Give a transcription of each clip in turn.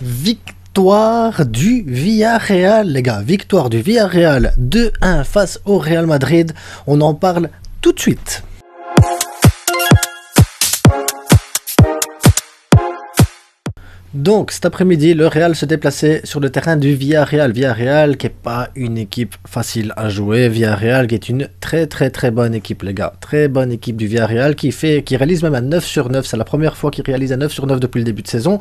Victoire du Villarreal, les gars. Victoire du Villarreal 2-1 face au Real Madrid. On en parle tout de suite. Donc cet après-midi, le Real se déplaçait sur le terrain du Villarreal. Villarreal qui n'est pas une équipe facile à jouer. Villarreal qui est une très bonne équipe, les gars. Très bonne équipe du Villarreal qui réalise même un 9 sur 9. C'est la première fois qu'il réalise un 9 sur 9 depuis le début de saison.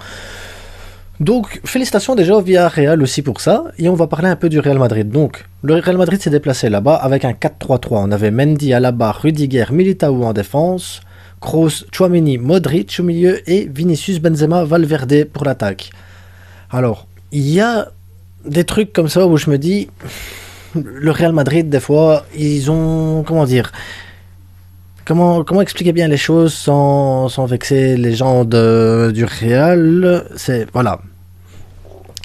Donc félicitations déjà au Villarreal aussi pour ça. Et on va parler un peu du Real Madrid. Donc le Real Madrid s'est déplacé là-bas avec un 4-3-3. On avait Mendy, Alaba, Rudiger, Militao en défense. Kroos, Tchouaméni, Modric au milieu et Vinicius, Benzema, Valverde pour l'attaque. Alors, il y a des trucs comme ça où je me dis, le Real Madrid, des fois, ils ont, comment dire, comment expliquer bien les choses sans vexer les gens du Real. C'est, voilà,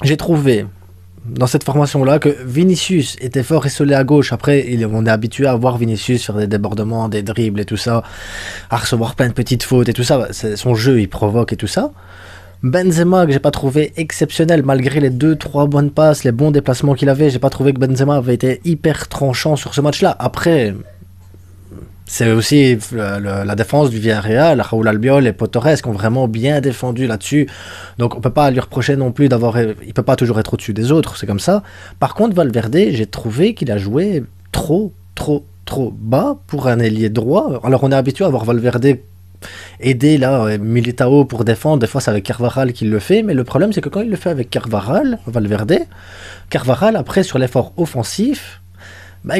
j'ai trouvé dans cette formation-là que Vinicius était fort esselé à gauche. Après, on est habitué à voir Vinicius faire des débordements, des dribbles et tout ça, à recevoir plein de petites fautes et tout ça. Son jeu, il provoque et tout ça. Benzema, que j'ai pas trouvé exceptionnel, malgré les 2-3 bonnes passes, les bons déplacements qu'il avait. J'ai pas trouvé que Benzema avait été hyper tranchant sur ce match-là. Après, c'est aussi la défense du Villarreal, Raúl Albiol et Pau Torres qui ont vraiment bien défendu là-dessus. Donc on peut pas lui reprocher non plus il peut pas toujours être au-dessus des autres, c'est comme ça. Par contre, Valverde, j'ai trouvé qu'il a joué trop bas pour un ailier droit. Alors on est habitué à voir Valverde aider là, Militao pour défendre. Des fois c'est avec Carvajal qu'il le fait, mais le problème c'est que quand il le fait avec Valverde, après sur l'effort offensif,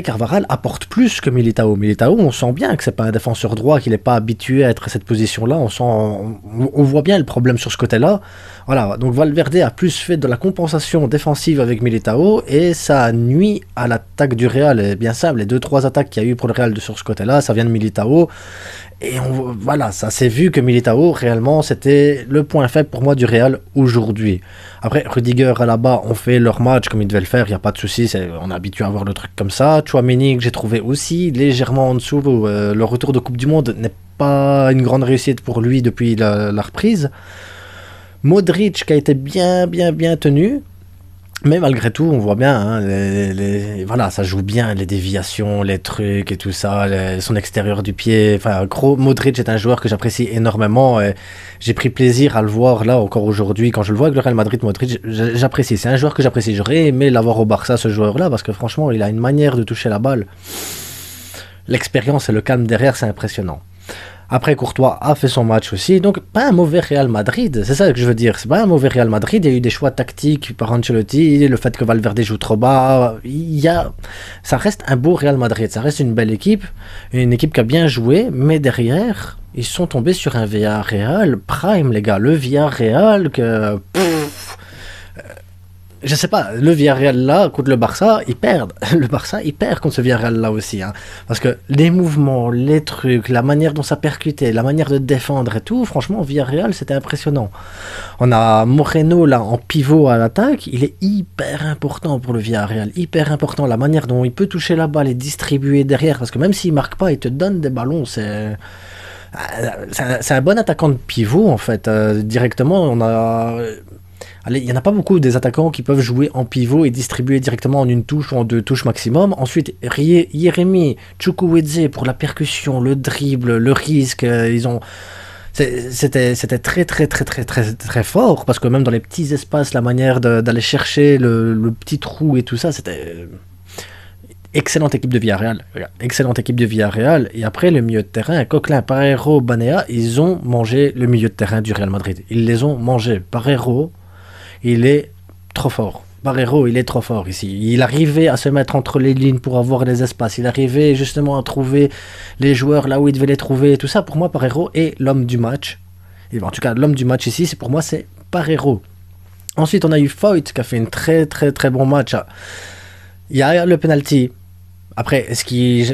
Carvajal apporte plus que Militao. Militao, on sent bien que c'est pas un défenseur droit, qu'il n'est pas habitué à être à cette position-là. On voit bien le problème sur ce côté-là. Voilà, donc Valverde a plus fait de la compensation défensive avec Militao et ça nuit à l'attaque du Real. Et bien simple, les 2-3 attaques qu'il y a eu pour le Real sur ce côté-là, ça vient de Militao. Et voilà, ça s'est vu que Militao, réellement, c'était le point faible pour moi du Real aujourd'hui. Après, Rudiger, Alaba ont fait leur match comme ils devaient le faire, il n'y a pas de souci, on est habitué à voir le truc comme ça. Tchouaméni, que j'ai trouvé aussi légèrement en dessous, le retour de Coupe du Monde n'est pas une grande réussite pour lui depuis la reprise. Modric, qui a été bien tenu. Mais malgré tout, on voit bien, hein, voilà, ça joue bien, les déviations, les trucs et tout ça, son extérieur du pied. Enfin, Modric est un joueur que j'apprécie énormément. Et j'ai pris plaisir à le voir là encore aujourd'hui. Quand je le vois avec le Real Madrid, Modric, j'apprécie. C'est un joueur que j'apprécie. J'aurais aimé l'avoir au Barça, ce joueur-là, parce que franchement, il a une manière de toucher la balle. L'expérience et le calme derrière, c'est impressionnant. Après, Courtois a fait son match aussi, donc pas un mauvais Real Madrid, c'est ça que je veux dire, c'est pas un mauvais Real Madrid, il y a eu des choix tactiques par Ancelotti, le fait que Valverde joue trop bas, ça reste un beau Real Madrid, ça reste une belle équipe, une équipe qui a bien joué, mais derrière, ils sont tombés sur un Villarreal prime, les gars, le Villarreal que... je sais pas, le Villarreal là, contre le Barça, ils perdent. Le Barça, il perd contre ce Villarreal là aussi. Hein. Parce que les mouvements, les trucs, la manière dont ça percutait, la manière de défendre et tout, franchement, Villarreal, c'était impressionnant. On a Moreno là, en pivot à l'attaque, il est hyper important pour le Villarreal. Hyper important, la manière dont il peut toucher la balle et distribuer derrière. Parce que même s'il marque pas, il te donne des ballons, c'est un bon attaquant de pivot en fait. Directement, il n'y en a pas beaucoup des attaquants qui peuvent jouer en pivot et distribuer directement en une touche ou en 2 touches maximum. Ensuite, Yeremi, Chukwueze pour la percussion, le dribble, le risque. C'était très fort parce que même dans les petits espaces, la manière d'aller chercher le petit trou et tout ça, c'était... Excellente équipe de Villarreal. Excellente équipe de Villarreal. Et après, le milieu de terrain, Coquelin, Parejo, Banea, ils ont mangé le milieu de terrain du Real Madrid. Ils les ont mangés. Parejo, il est trop fort. Parejo, il est trop fort ici. Il arrivait à se mettre entre les lignes pour avoir les espaces. Il arrivait justement à trouver les joueurs là où il devait les trouver. Et tout ça, pour moi, Parejo est l'homme du match. Et en tout cas, l'homme du match ici, pour moi, c'est Parejo. Ensuite, on a eu Foyt qui a fait un très bon match. Il y a le penalty. Après, il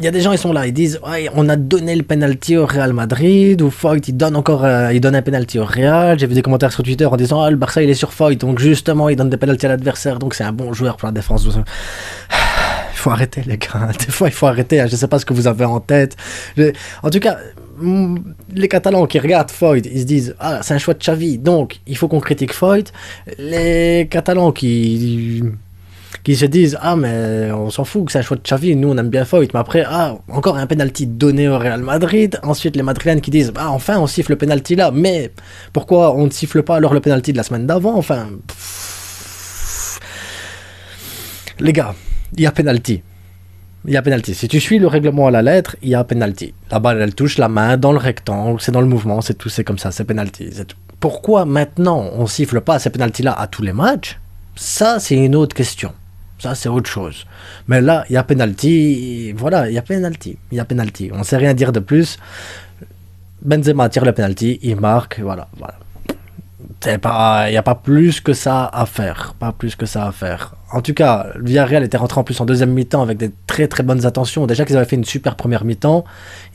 y a des gens, ils sont là, ils disent ouais, on a donné le penalty au Real Madrid, ou Foyt, il donne un penalty au Real. J'ai vu des commentaires sur Twitter en disant le Barça, il est sur Foyt, donc justement, il donne des penalties à l'adversaire, donc c'est un bon joueur pour la défense. Il faut arrêter, les gars. Des fois, il faut arrêter. Je ne sais pas ce que vous avez en tête. En tout cas, les Catalans qui regardent Foyt, ils se disent ah c'est un choix de Xavi, donc il faut qu'on critique Foyt. Les Catalans qui se disent ah mais on s'en fout que c'est un choix de Xavi, nous on aime bien Foyt, mais après ah encore un penalty donné au Real Madrid. Ensuite les Madrilènes qui disent ah enfin on siffle le penalty là, mais pourquoi on ne siffle pas alors le penalty de la semaine d'avant, enfin les gars, il y a penalty. Il y a penalty. Si tu suis le règlement à la lettre, il y a penalty. La balle, elle touche la main dans le rectangle, c'est dans le mouvement, c'est tout, c'est comme ça, c'est penalty. C'est tout. Pourquoi maintenant on siffle pas ces penalty-là à tous les matchs? Ça, c'est une autre question. Ça, c'est autre chose. Mais là, il y a penalty. Voilà, il y a penalty. Il y a penalty. On ne sait rien dire de plus. Benzema tire le penalty, il marque, voilà, voilà. Il n'y a pas plus que ça à faire. Pas plus que ça à faire. En tout cas, le Villarreal était rentré en plus en deuxième mi-temps avec des très très bonnes intentions. Déjà qu'ils avaient fait une super première mi-temps,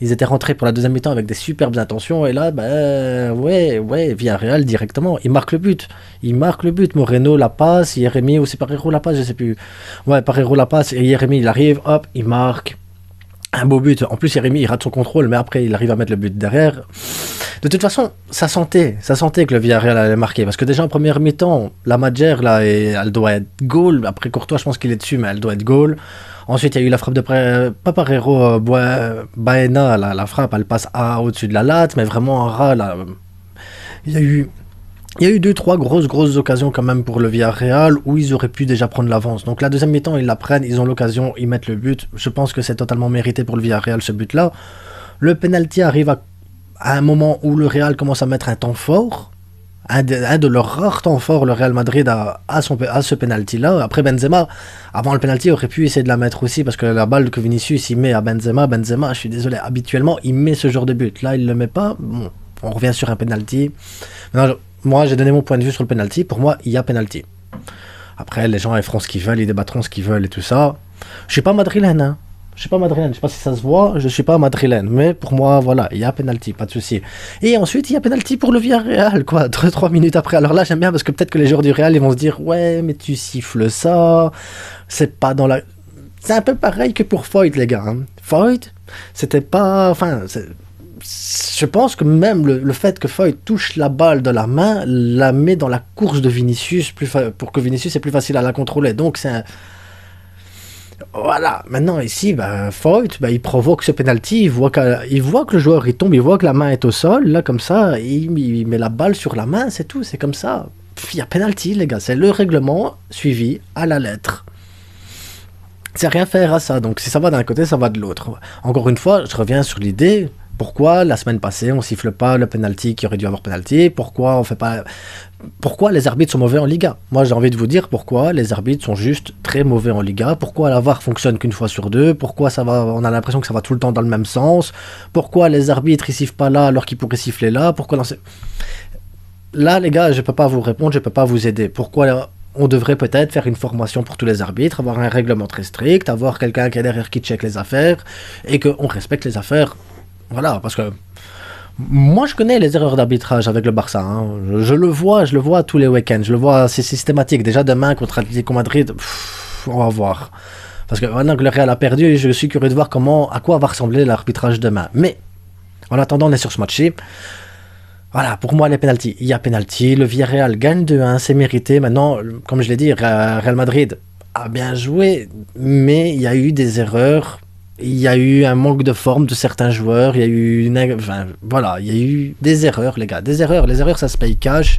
ils étaient rentrés pour la deuxième mi-temps avec des superbes intentions. Et là, ben ouais, Villarreal directement, il marque le but. Il marque le but. Moreno la passe, Jérémy ou c'est Parejo la passe, je sais plus. Ouais, Parejo la passe et Jérémy il arrive, hop, il marque. Un beau but. En plus, Jérémy, il rate son contrôle, mais après, il arrive à mettre le but derrière. De toute façon, ça sentait que le Villarreal allait marquer. Parce que déjà, en première mi-temps, la Madjer, là, elle doit être goal. Après, Courtois, je pense qu'il est dessus, mais elle doit être goal. Ensuite, il y a eu la frappe de Paparero, Baena, la frappe, elle passe au-dessus de la latte, mais vraiment en ras, là. Il y a eu 2-3 grosses occasions quand même pour le Villarreal où ils auraient pu déjà prendre l'avance. Donc la deuxième mi-temps, ils la prennent, ils ont l'occasion, ils mettent le but. Je pense que c'est totalement mérité pour le Villarreal ce but-là. Le penalty arrive à un moment où le Real commence à mettre un temps fort. Un de leurs rares temps forts, le Real Madrid a ce penalty-là. Après Benzema, avant le penalty, aurait pu essayer de la mettre aussi parce que la balle que Vinicius il met à Benzema, je suis désolé, habituellement il met ce genre de but. Là, il le met pas. Bon, on revient sur un penalty. Maintenant, moi, j'ai donné mon point de vue sur le penalty. Pour moi, il y a penalty. Après, les gens ils feront ce qu'ils veulent, ils débattront ce qu'ils veulent et tout ça. Je suis pas madrilène, hein. Je suis pas madrilène. Je sais pas si ça se voit. Je suis pas madrilène, mais pour moi, voilà, il y a penalty, pas de souci. Et ensuite, il y a penalty pour le Villarreal, quoi. 3 minutes après. Alors là, j'aime bien parce que peut-être que les joueurs du Real, ils vont se dire, ouais, mais tu siffles ça. C'est pas dans la. C'est un peu pareil que pour Foyt, les gars. Hein. Foyt, c'était pas. Enfin, je pense que même le fait que Foyt touche la balle de la main la met dans la course de Vinicius pour que Vinicius est plus facile à la contrôler. Donc c'est un... Voilà, maintenant ici, Foyt, il provoque ce penalty, il voit que le joueur il tombe, il voit que la main est au sol, là comme ça, il met la balle sur la main, c'est tout, c'est comme ça. Il y a penalty les gars, c'est le règlement suivi à la lettre. C'est rien faire à ça, donc si ça va d'un côté, ça va de l'autre. Encore une fois, je reviens sur l'idée... Pourquoi la semaine passée on siffle pas le penalty qui aurait dû avoir penalty? Pourquoi on fait pas? Pourquoi les arbitres sont mauvais en Liga? Moi j'ai envie de vous dire pourquoi les arbitres sont juste très mauvais en Liga. Pourquoi la VAR fonctionne qu'une fois sur deux? Pourquoi ça va? On a l'impression que ça va tout le temps dans le même sens. Pourquoi les arbitres ils sifflent pas là alors qu'ils pourraient siffler là? Pourquoi là les gars je peux pas vous répondre, je peux pas vous aider. Pourquoi? On devrait peut-être faire une formation pour tous les arbitres, avoir un règlement très strict, avoir quelqu'un qui est derrière qui check les affaires et qu'on respecte les affaires. Voilà, parce que moi je connais les erreurs d'arbitrage avec le Barça. Hein. Je le vois tous les week-ends. Je le vois, c'est systématique. Déjà demain contre Atlético Madrid, on va voir. Parce que maintenant que le Real a perdu, je suis curieux de voir à quoi va ressembler l'arbitrage demain. Mais en attendant, on est sur ce match-ci. Voilà, pour moi, les pénaltys. Il y a pénalty. Le Villarreal gagne 2-1, c'est mérité. Maintenant, comme je l'ai dit, Real Madrid a bien joué, mais il y a eu des erreurs. Il y a eu un manque de forme de certains joueurs, il y a eu il y a eu des erreurs les gars, les erreurs ça se paye cash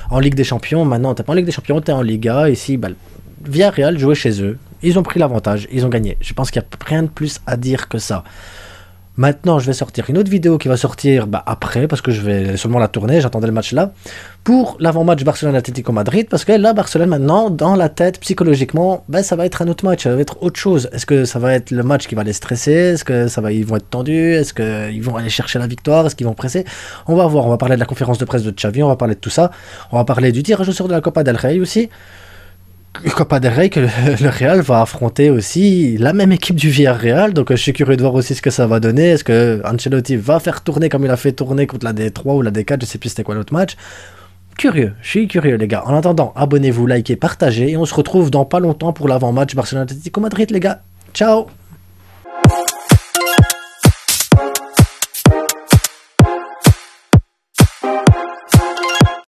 en Ligue des Champions. Maintenant t'es pas en Ligue des Champions, t'es en Liga, ici Villarreal jouait chez eux, ils ont pris l'avantage, ils ont gagné. Je pense qu'il n'y a rien de plus à dire que ça. Maintenant, je vais sortir une autre vidéo qui va sortir après, parce que je vais seulement la tourner, j'attendais le match là, pour l'avant-match Barcelone-Atlético Madrid, parce que là, Barcelone, maintenant, dans la tête, psychologiquement, ça va être un autre match, ça va être autre chose. Est-ce que ça va être le match qui va les stresser? Est-ce que ils vont être tendus? Est-ce qu'ils vont aller chercher la victoire? Est-ce qu'ils vont presser? On va voir, on va parler de la conférence de presse de Xavi, on va parler de tout ça, on va parler du tirage au sort de la Copa del Rey aussi. Copa del Rey que le Real va affronter aussi la même équipe du Villarreal, donc je suis curieux de voir aussi ce que ça va donner. Est-ce que Ancelotti va faire tourner comme il a fait tourner contre la D3 ou la D4, je sais plus c'était quoi l'autre match. Je suis curieux les gars. En attendant, abonnez-vous, likez, partagez et on se retrouve dans pas longtemps pour l'avant-match Barcelone-Atlético Madrid les gars. Ciao.